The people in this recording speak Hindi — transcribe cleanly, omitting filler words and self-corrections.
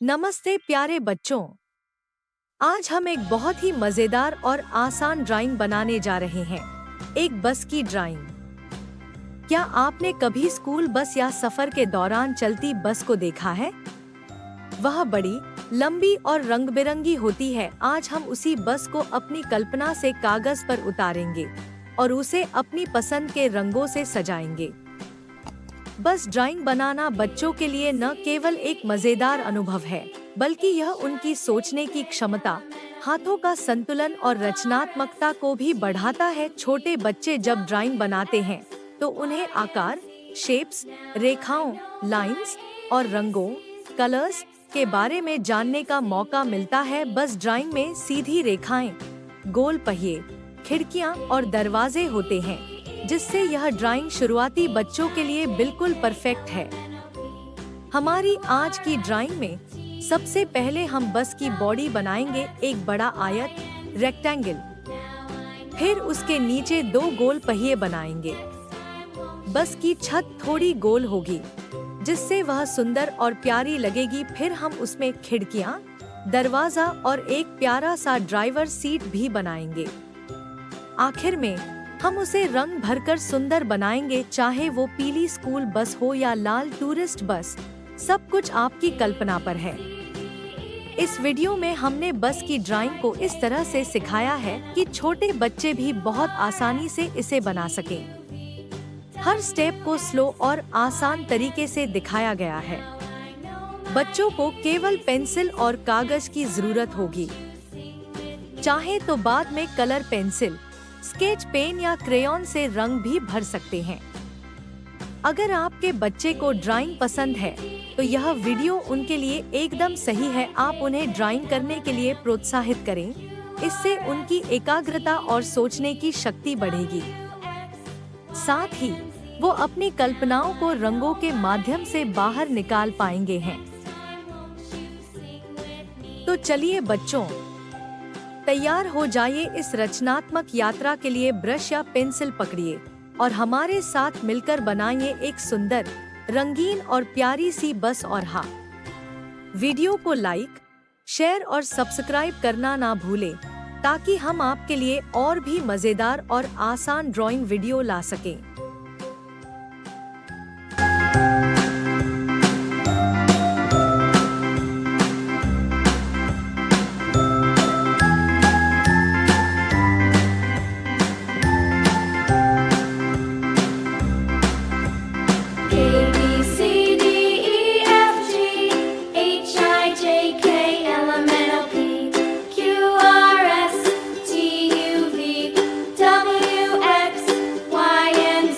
नमस्ते प्यारे बच्चों। आज हम एक बहुत ही मजेदार और आसान ड्राइंग बनाने जा रहे हैं। एक बस की ड्राइंग। क्या आपने कभी स्कूल बस या सफर के दौरान चलती बस को देखा है? वह बड़ी, लंबी और रंग-बिरंगी होती है। आज हम उसी बस को अपनी कल्पना से कागज पर उतारेंगे और उसे अपनी पसंद के रंगों से सजाएंगे। बस ड्राइंग बनाना बच्चों के लिए न केवल एक मजेदार अनुभव है, बल्कि यह उनकी सोचने की क्षमता, हाथों का संतुलन और रचनात्मकता को भी बढ़ाता है। छोटे बच्चे जब ड्राइंग बनाते हैं, तो उन्हें आकार, शेप्स, रेखाओं, लाइंस और रंगों, कलर्स के बारे में जानने का मौका मिलता है। बस ड्राइंग में सीधी रेखाएं, गोल पहिए, खिड़कियां और दरवाजे होते हैं, जिससे यह ड्राइंग शुरुआती बच्चों के लिए बिल्कुल परफेक्ट है। हमारी आज की ड्राइंग में सबसे पहले हम बस की बॉडी बनाएंगे, एक बड़ा आयत, रेक्टेंगल। फिर उसके नीचे 2 गोल पहिए बनाएंगे। बस की छत थोड़ी गोल होगी, जिससे वह सुंदर और प्यारी लगेगी। फिर हम उसमें खिड़कियां, दरवाजा और एक प्यारा सा ड्राइवर सीट भी बनाएंगे। आखिर में हम उसे रंग भरकर सुंदर बनाएंगे, चाहे वो पीली स्कूल बस हो या लाल टूरिस्ट बस। सब कुछ आपकी कल्पना पर है। इस वीडियो में हमने बस की ड्राइंग को इस तरह से सिखाया है कि छोटे बच्चे भी बहुत आसानी से इसे बना सकें। हर स्टेप को स्लो और आसान तरीके से दिखाया गया है। बच्चों को केवल पेंसिल और कागज की जरूरत होगी। चाहे तो बाद में कलर पेंसिल, स्केच पेन या क्रेयॉन से रंग भी भर सकते हैं। अगर आपके बच्चे को ड्राइंग पसंद है, तो यह वीडियो उनके लिए एकदम सही है। आप उन्हें ड्राइंग करने के लिए प्रोत्साहित करें। इससे उनकी एकाग्रता और सोचने की शक्ति बढ़ेगी। साथ ही वो अपनी कल्पनाओं को रंगों के माध्यम से बाहर निकाल पाएंगे हैं। तो चलिए बच्चों, तैयार हो जाइए। इस रचनात्मक यात्रा के लिए ब्रश या पेंसिल पकड़िए और हमारे साथ मिलकर बनाइए एक सुंदर, रंगीन और प्यारी सी बस। और हाँ, वीडियो को लाइक, शेयर और सब्सक्राइब करना ना भूलें, ताकि हम आपके लिए और भी मजेदार और आसान ड्राइंग वीडियो ला सकें। W, X, Y, and